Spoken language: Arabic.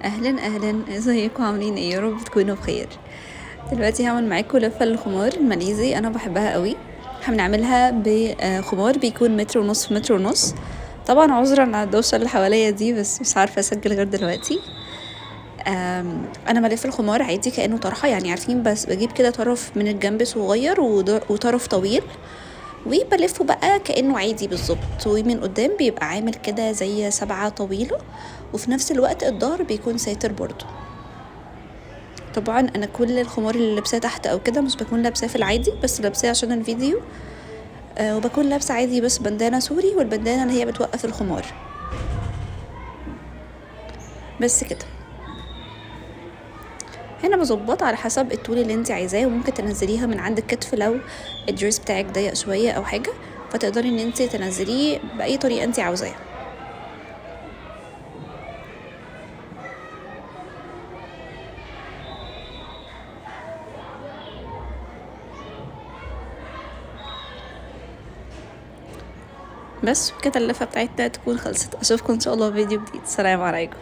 اهلا اهلا، ازيكم؟ عاملين ايه؟ يا رب تكونوا بخير. دلوقتي هعمل معاكم لفه للخمار الماليزي، انا بحبها قوي. احنا بنعملها بخمار بيكون متر ونص في متر ونص. طبعا عذرا على الدوشه اللي حواليا دي، بس مش عارفه اسجل غير دلوقتي. انا بلف الخمار عادي كانه طرحه، يعني عارفين، بس بجيب كده طرف من الجنب صغير وطرف طويل، وبلفه بقى كأنه عادي بالظبط، ومن قدام بيبقى عامل كده زي سبعة طويلة، وفي نفس الوقت الظهر بيكون ساتر برضو. طبعا انا كل الخمار اللي لابساه تحت او كده مش بكون لابساه في العادي، بس لابساه عشان الفيديو. وبكون لابسه عادي بس بندانه سوري، والبندانه اللي هي بتوقف الخمار. بس كده. هنا بظبط على حسب الطول اللي انت عايزاه، وممكن تنزليها من عند الكتف لو الدريس بتاعك ضيق شويه او حاجه، فتقدري ان انت تنزليه باي طريقه انت عاوزاها. بس كده اللفه بتاعتنا تكون خلصت. اشوفكم ان شاء الله في فيديو جديد. سلام عليكم.